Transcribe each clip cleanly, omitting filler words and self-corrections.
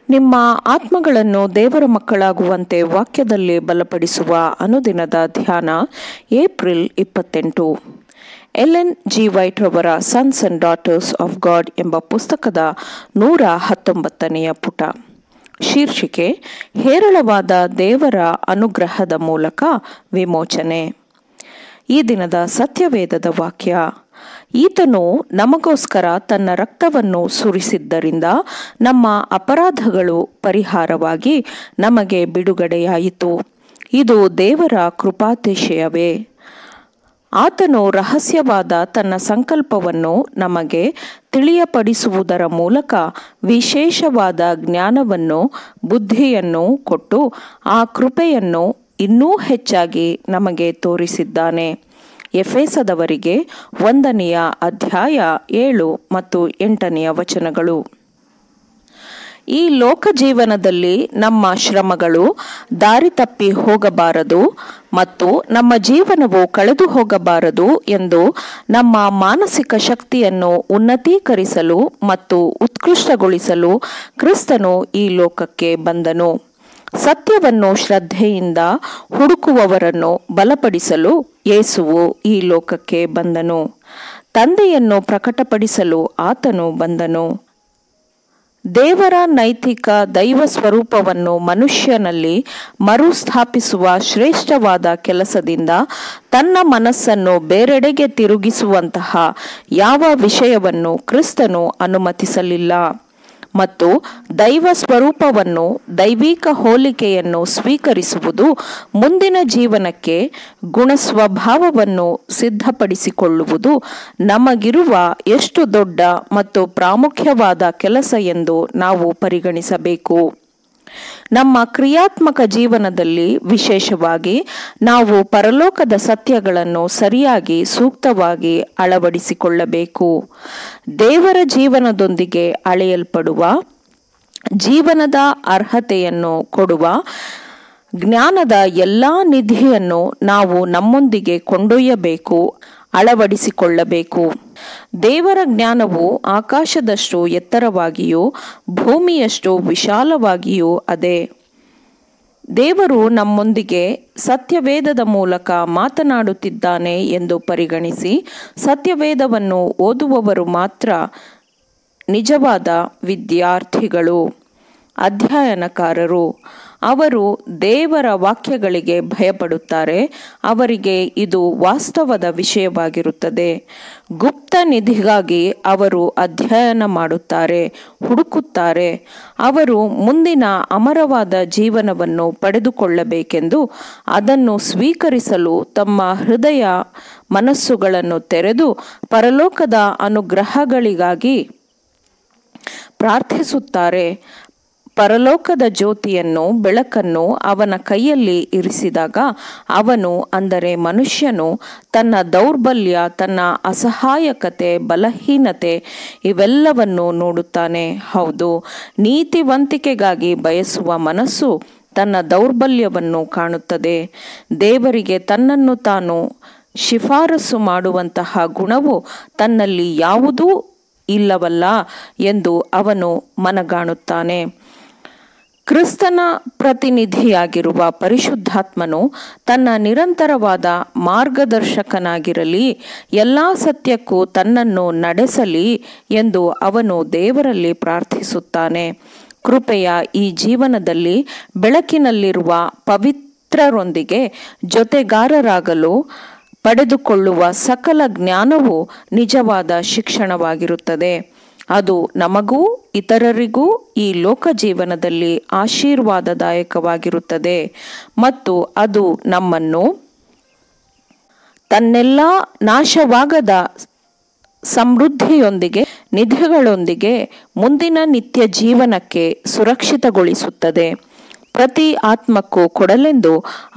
ನಿಮ್ಮ ಆತ್ಮಗಳನ್ನು ದೇವರ ಮಕ್ಕಳಾಗುವಂತೆ ವಾಕ್ಯದಲ್ಲಿ ಬಲಪಡಿಸುವ ಅನುದಿನದ ಧ್ಯಾನ ಏಪ್ರಿಲ್ 28. ಎಲೆನ್ ಜಿ ವೈಟ್ ರವರ sons and daughters of god ಎಂಬ ಪುಸ್ತಕದ 119ನೇ ಪುಟ. ಶೀರ್ಷಿಕೆ: ಹೇರಳವಾದ ದೇವರ ಅನುಗ್ರಹದ ಮೂಲಕ ವಿಮೋಚನೆ. ಈ ದಿನದ ಸತ್ಯವೇದದ ವಾಕ್ಯ: ಈತನು ನಮಗೋಸ್ಕರ ತನ್ನ ರಕ್ತವನ್ನು ಸುರಿಸಿದ್ದರಿಂದ ನಮ್ಮ ಅಪರಾಧಗಳು ಪರಿಹಾರವಾಗಿ ನಮಗೆ ಬಿಡುಗಡೆಯಾಯಿತು. ಇದು ದೇವರ ಕೃಪಾತಿಶಯವೇ. ಆತನು ರಹಸ್ಯವಾದ ತನ್ನ ಸಂಕಲ್ಪವನ್ನು ನಮಗೆ ತಿಳಿಯಪಡಿಸುವುದರ ಮೂಲಕ ವಿಶೇಷವಾದ ಜ್ಞಾನವನ್ನು, ಬುದ್ಧಿಯನ್ನು ಕೊಟ್ಟು ಆ ಕೃಪೆಯನ್ನು ಇನ್ನೂ ಹೆಚ್ಚಾಗಿ ನಮಗೆ ತೋರಿಸಿದ್ದಾನೆ. ಎಫೆಸದವರಿಗೆ 1ನೇ ಅಧ್ಯಾಯ 7 ಮತ್ತು 8ನೇ ವಚನಗಳು. ಈ ಲೋಕ ಜೀವನದಲ್ಲಿ ನಮ್ಮ ಶ್ರಮಗಳು ದಾರಿ ತಪ್ಪಿ ಹೋಗಬಾರದು ಮತ್ತು ನಮ್ಮ ಜೀವನವು ಕಳೆದು ಹೋಗಬಾರದು ಎಂದು ನಮ್ಮ ಮಾನಸಿಕ ಶಕ್ತಿಯನ್ನು ಉನ್ನತೀಕರಿಸಲು ಮತ್ತು ಉತ್ಕೃಷ್ಟಗೊಳಿಸಲು ಕ್ರಿಸ್ತನು ಈ ಲೋಕಕ್ಕೆ ಬಂದನು. ಸತ್ಯವನ್ನು ಶ್ರದ್ಧೆಯಿಂದ ಹುಡುಕುವವರನ್ನು ಬಲಪಡಿಸಲು ಯೇಸುವು ಈ ಲೋಕಕ್ಕೆ ಬಂದನು. ತಂದೆಯನ್ನು ಪ್ರಕಟಪಡಿಸಲು ಆತನು ಬಂದನು. ದೇವರ ನೈತಿಕ ದೈವ ಸ್ವರೂಪವನ್ನು ಮನುಷ್ಯನಲ್ಲಿ ಮರುಸ್ಥಾಪಿಸುವ ಶ್ರೇಷ್ಠವಾದ ಕೆಲಸದಿಂದ ತನ್ನ ಮನಸ್ಸನ್ನು ಬೇರೆಡೆಗೆ ತಿರುಗಿಸುವಂತಹ ಯಾವ ವಿಷಯವನ್ನು ಕ್ರಿಸ್ತನು ಅನುಮತಿಸಲಿಲ್ಲ ಮತ್ತು ದೈವ ಸ್ವರೂಪವನ್ನು, ದೈವಿಕ ಹೋಲಿಕೆಯನ್ನು ಸ್ವೀಕರಿಸುವುದು ಮುಂದಿನ ಜೀವನಕ್ಕೆ ಗುಣಸ್ವಭಾವವನ್ನು ಸಿದ್ಧಪಡಿಸಿಕೊಳ್ಳುವುದು ನಮಗಿರುವ ಎಷ್ಟು ದೊಡ್ಡ ಮತ್ತು ಪ್ರಾಮುಖ್ಯವಾದ ಕೆಲಸ ಎಂದು ನಾವು ಪರಿಗಣಿಸಬೇಕು. ನಮ್ಮ ಕ್ರಿಯಾತ್ಮಕ ಜೀವನದಲ್ಲಿ ವಿಶೇಷವಾಗಿ ನಾವು ಪರಲೋಕದ ಸತ್ಯಗಳನ್ನು ಸರಿಯಾಗಿ ಸೂಕ್ತವಾಗಿ ಅಳವಡಿಸಿಕೊಳ್ಳಬೇಕು. ದೇವರ ಜೀವನದೊಂದಿಗೆ ಅಳೆಯಲ್ಪಡುವ, ಜೀವನದ ಅರ್ಹತೆಯನ್ನು ಕೊಡುವ ಜ್ಞಾನದ ಎಲ್ಲಾ ನಿಧಿಯನ್ನು ನಾವು ನಮ್ಮೊಂದಿಗೆ ಕೊಂಡೊಯ್ಯಬೇಕು, ಅಳವಡಿಸಿಕೊಳ್ಳಬೇಕು. ದೇವರ ಜ್ಞಾನವು ಆಕಾಶದಷ್ಟು ಎತ್ತರವಾಗಿಯೂ ಭೂಮಿಯಷ್ಟು ವಿಶಾಲವಾಗಿಯೂ ಅದೇ. ದೇವರು ನಮ್ಮೊಂದಿಗೆ ಸತ್ಯವೇದದ ಮೂಲಕ ಮಾತನಾಡುತ್ತಿದ್ದಾನೆ ಎಂದು ಪರಿಗಣಿಸಿ ಸತ್ಯವೇದವನ್ನು ಓದುವವರು ಮಾತ್ರ ನಿಜವಾದ ವಿದ್ಯಾರ್ಥಿಗಳು, ಅಧ್ಯಯನಕಾರರು. ಅವರು ದೇವರ ವಾಕ್ಯಗಳಿಗೆ ಭಯಪಡುತ್ತಾರೆ. ಅವರಿಗೆ ಇದು ವಾಸ್ತವದ ವಿಷಯವಾಗಿರುತ್ತದೆ. ಗುಪ್ತ ನಿಧಿಗಾಗಿ ಅವರು ಅಧ್ಯಯನ ಮಾಡುತ್ತಾರೆ, ಹುಡುಕುತ್ತಾರೆ. ಅವರು ಮುಂದಿನ ಅಮರವಾದ ಜೀವನವನ್ನು ಪಡೆದುಕೊಳ್ಳಬೇಕೆಂದು ಅದನ್ನು ಸ್ವೀಕರಿಸಲು ತಮ್ಮ ಹೃದಯ ಮನಸ್ಸುಗಳನ್ನು ತೆರೆದು ಪರಲೋಕದ ಅನುಗ್ರಹಗಳಿಗಾಗಿ ಪ್ರಾರ್ಥಿಸುತ್ತಾರೆ. ಪರಲೋಕದ ಜ್ಯೋತಿಯನ್ನು, ಬೆಳಕನ್ನು ಅವನ ಕೈಯಲ್ಲಿ ಇರಿಸಿದಾಗ ಅವನು, ಅಂದರೆ ಮನುಷ್ಯನು, ತನ್ನ ದೌರ್ಬಲ್ಯ, ತನ್ನ ಅಸಹಾಯಕತೆ, ಬಲಹೀನತೆ ಇವೆಲ್ಲವನ್ನು ನೋಡುತ್ತಾನೆ. ಹೌದು, ನೀತಿವಂತಿಕೆಗಾಗಿ ಬಯಸುವ ಮನಸ್ಸು ತನ್ನ ದೌರ್ಬಲ್ಯವನ್ನು ಕಾಣುತ್ತದೆ. ದೇವರಿಗೆ ತನ್ನನ್ನು ತಾನು ಶಿಫಾರಸು ಮಾಡುವಂತಹ ಗುಣವು ತನ್ನಲ್ಲಿ ಯಾವುದೂ ಇಲ್ಲವಲ್ಲ ಎಂದು ಅವನು ಮನಗಾಣುತ್ತಾನೆ. ಕ್ರಿಸ್ತನ ಪ್ರತಿನಿಧಿಯಾಗಿರುವ ಪರಿಶುದ್ಧಾತ್ಮನು ತನ್ನ ನಿರಂತರವಾದ ಮಾರ್ಗದರ್ಶಕನಾಗಿರಲಿ, ಎಲ್ಲ ಸತ್ಯಕ್ಕೂ ತನ್ನನ್ನು ನಡೆಸಲಿ ಎಂದು ಅವನು ದೇವರಲ್ಲಿ ಪ್ರಾರ್ಥಿಸುತ್ತಾನೆ. ಕೃಪೆಯ ಈ ಜೀವನದಲ್ಲಿ ಬೆಳಕಿನಲ್ಲಿರುವ ಪವಿತ್ರರೊಂದಿಗೆ ಜೊತೆಗಾರರಾಗಲು ಪಡೆದುಕೊಳ್ಳುವ ಸಕಲ ಜ್ಞಾನವು ನಿಜವಾದ ಶಿಕ್ಷಣವಾಗಿರುತ್ತದೆ. ಅದು ನಮಗೂ ಇತರರಿಗೂ ಈ ಲೋಕ ಜೀವನದಲ್ಲಿ ಆಶೀರ್ವಾದದಾಯಕವಾಗಿರುತ್ತದೆ ಮತ್ತು ಅದು ನಮ್ಮನ್ನು ತನ್ನೆಲ್ಲ ನಾಶವಾಗದ ಸಮೃದ್ಧಿಯೊಂದಿಗೆ, ನಿಧಿಗಳೊಂದಿಗೆ ಮುಂದಿನ ನಿತ್ಯ ಜೀವನಕ್ಕೆ ಸುರಕ್ಷಿತಗೊಳಿಸುತ್ತದೆ. ಪ್ರತಿ ಆತ್ಮಕ್ಕೂ ಕೊಡಲೆಂದು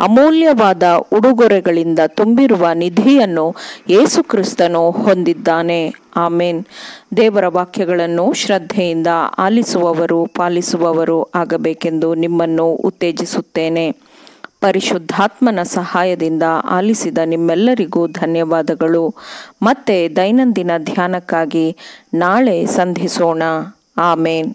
ಅಮೂಲ್ಯವಾದ ಉಡುಗೊರೆಗಳಿಂದ ತುಂಬಿರುವ ನಿಧಿಯನ್ನು ಯೇಸು ಕ್ರಿಸ್ತನು ಹೊಂದಿದ್ದಾನೆ. ಆಮೇನ್. ದೇವರ ವಾಕ್ಯಗಳನ್ನು ಶ್ರದ್ಧೆಯಿಂದ ಆಲಿಸುವವರು, ಪಾಲಿಸುವವರು ಆಗಬೇಕೆಂದು ನಿಮ್ಮನ್ನು ಉತ್ತೇಜಿಸುತ್ತೇನೆ. ಪರಿಶುದ್ಧಾತ್ಮನ ಸಹಾಯದಿಂದ ಆಲಿಸಿದ ನಿಮ್ಮೆಲ್ಲರಿಗೂ ಧನ್ಯವಾದಗಳು. ಮತ್ತೆ ದೈನಂದಿನ ಧ್ಯಾನಕ್ಕಾಗಿ ನಾಳೆ ಸಂಧಿಸೋಣ. ಆಮೇನ್.